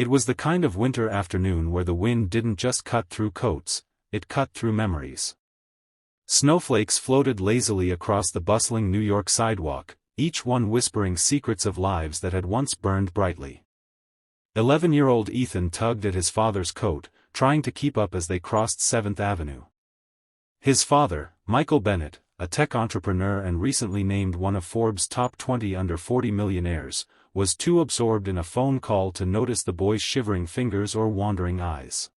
It was the kind of winter afternoon where the wind didn't just cut through coats, it cut through memories. Snowflakes floated lazily across the bustling New York sidewalk, each one whispering secrets of lives that had once burned brightly. 11-year-old Ethan tugged at his father's coat, trying to keep up as they crossed 7th Avenue. His father, Michael Bennett, a tech entrepreneur and recently named one of Forbes' top 20 under 40 millionaires, was too absorbed in a phone call to notice the boy's shivering fingers or wandering eyes.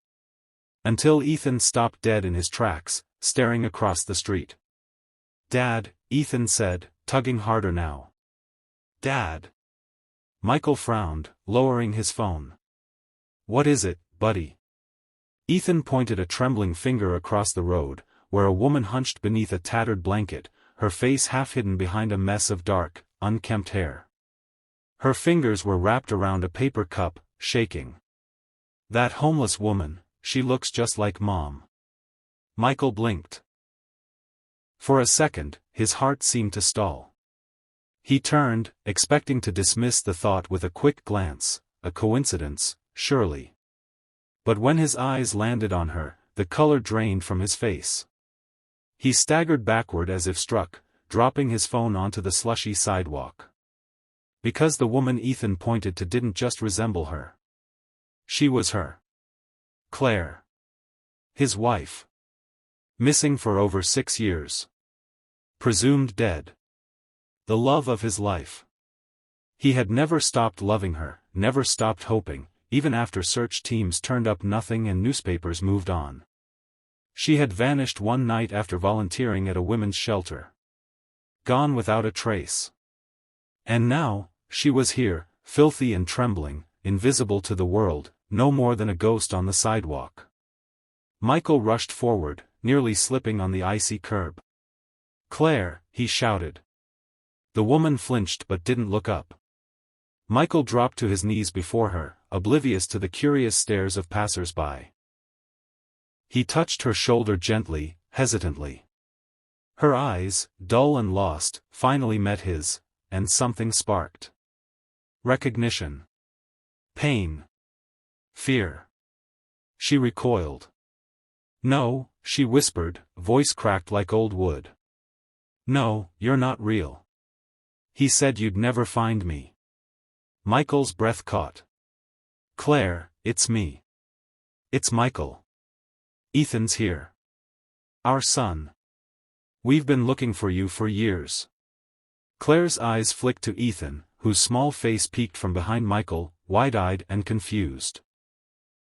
Until Ethan stopped dead in his tracks, staring across the street. "Dad," Ethan said, tugging harder now. "Dad." Michael frowned, lowering his phone. "What is it, buddy?" Ethan pointed a trembling finger across the road, where a woman hunched beneath a tattered blanket, her face half hidden behind a mess of dark, unkempt hair. Her fingers were wrapped around a paper cup, shaking. "That homeless woman, she looks just like Mom." Michael blinked. For a second, his heart seemed to stall. He turned, expecting to dismiss the thought with a quick glance, a coincidence, surely. But when his eyes landed on her, the color drained from his face. He staggered backward as if struck, dropping his phone onto the slushy sidewalk. Because the woman Ethan pointed to didn't just resemble her. She was her. Claire. His wife. Missing for over 6 years. Presumed dead. The love of his life. He had never stopped loving her, never stopped hoping, even after search teams turned up nothing and newspapers moved on. She had vanished one night after volunteering at a women's shelter. Gone without a trace. And now, she was here, filthy and trembling, invisible to the world, no more than a ghost on the sidewalk. Michael rushed forward, nearly slipping on the icy curb. "Claire," he shouted. The woman flinched but didn't look up. Michael dropped to his knees before her, oblivious to the curious stares of passers-by. He touched her shoulder gently, hesitantly. Her eyes, dull and lost, finally met his, and something sparked. Recognition. Pain. Fear. She recoiled. "No," she whispered, voice cracked like old wood. "No, you're not real. He said you'd never find me." Michael's breath caught. "Claire, it's me. It's Michael. Ethan's here. Our son. We've been looking for you for years." Claire's eyes flicked to Ethan, whose small face peeked from behind Michael, wide-eyed and confused.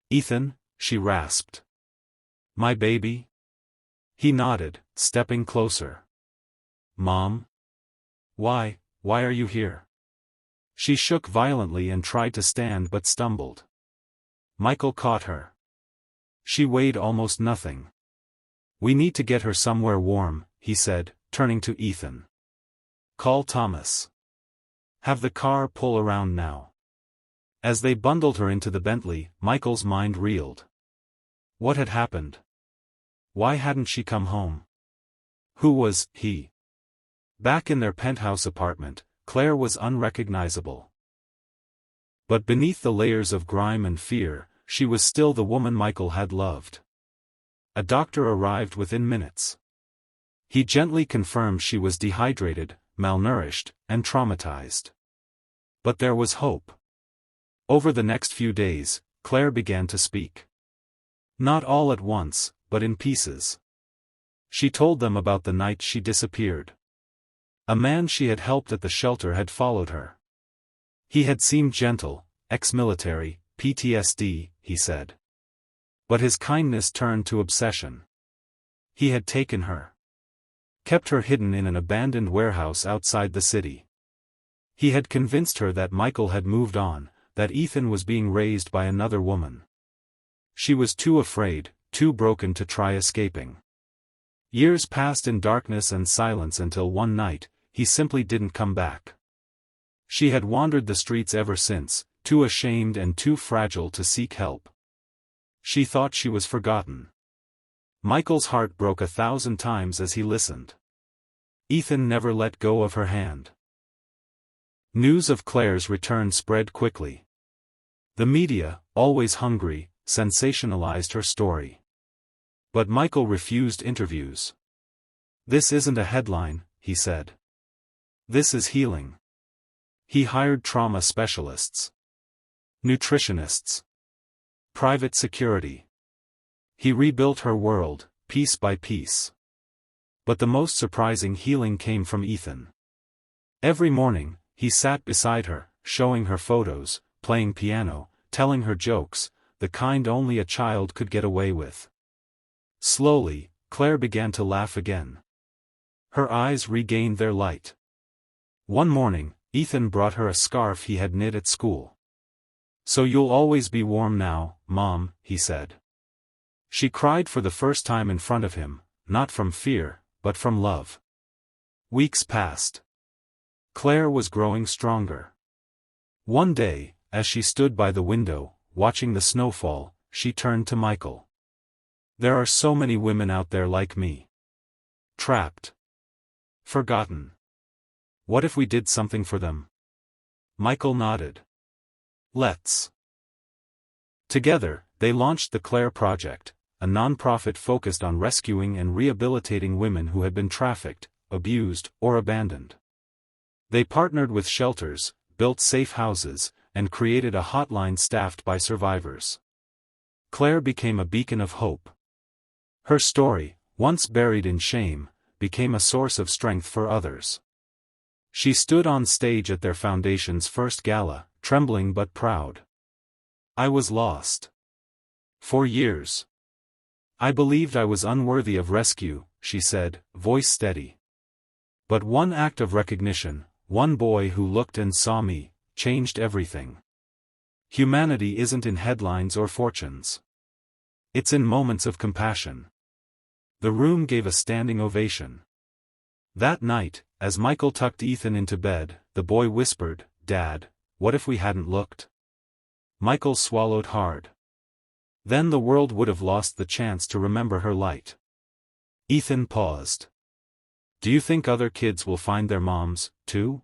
"Ethan," she rasped. "My baby?" He nodded, stepping closer. "Mom? Why are you here?" She shook violently and tried to stand but stumbled. Michael caught her. She weighed almost nothing. "We need to get her somewhere warm," he said, turning to Ethan. "Call Thomas. Have the car pull around now." As they bundled her into the Bentley, Michael's mind reeled. What had happened? Why hadn't she come home? Who was he? Back in their penthouse apartment, Claire was unrecognizable. But beneath the layers of grime and fear, she was still the woman Michael had loved. A doctor arrived within minutes. He gently confirmed she was dehydrated, malnourished, and traumatized. But there was hope. Over the next few days, Claire began to speak. Not all at once, but in pieces. She told them about the night she disappeared. A man she had helped at the shelter had followed her. He had seemed gentle, ex-military, PTSD, he said. But his kindness turned to obsession. He had taken her. Kept her hidden in an abandoned warehouse outside the city. He had convinced her that Michael had moved on, that Ethan was being raised by another woman. She was too afraid, too broken to try escaping. Years passed in darkness and silence until one night, he simply didn't come back. She had wandered the streets ever since, too ashamed and too fragile to seek help. She thought she was forgotten. Michael's heart broke 1,000 times as he listened. Ethan never let go of her hand. News of Claire's return spread quickly. The media, always hungry, sensationalized her story. But Michael refused interviews. "This isn't a headline," he said. "This is healing." He hired trauma specialists, nutritionists, private security. He rebuilt her world, piece by piece. But the most surprising healing came from Ethan. Every morning, he sat beside her, showing her photos, playing piano, telling her jokes, the kind only a child could get away with. Slowly, Claire began to laugh again. Her eyes regained their light. One morning, Ethan brought her a scarf he had knit at school. "So you'll always be warm now, Mom," he said. She cried for the first time in front of him, not from fear, but from love. Weeks passed. Claire was growing stronger. One day, as she stood by the window, watching the snowfall, she turned to Michael. "There are so many women out there like me. Trapped. Forgotten. What if we did something for them?" Michael nodded. "Let's." Together, they launched the Claire Project, a non-profit focused on rescuing and rehabilitating women who had been trafficked, abused, or abandoned. They partnered with shelters, built safe houses, and created a hotline staffed by survivors. Claire became a beacon of hope. Her story, once buried in shame, became a source of strength for others. She stood on stage at their foundation's first gala, trembling but proud. "I was lost. For years. I believed I was unworthy of rescue," she said, voice steady. "But one act of recognition, one boy who looked and saw me, changed everything. Humanity isn't in headlines or fortunes. It's in moments of compassion." The room gave a standing ovation. That night, as Michael tucked Ethan into bed, the boy whispered, "Dad, what if we hadn't looked?" Michael swallowed hard. Then the world would have lost the chance to remember her light. Ethan paused. "Do you think other kids will find their moms, too?"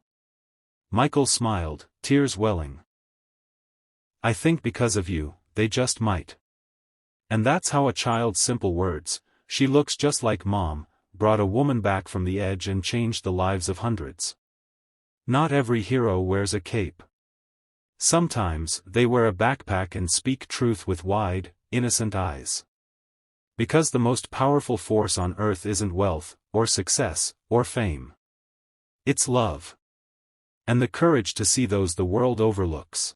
Michael smiled, tears welling. "I think because of you, they just might." And that's how a child's simple words, "She looks just like Mom," brought a woman back from the edge and changed the lives of hundreds. Not every hero wears a cape. Sometimes they wear a backpack and speak truth with wide, innocent eyes. Because the most powerful force on earth isn't wealth, or success, or fame. It's love. And the courage to see those the world overlooks.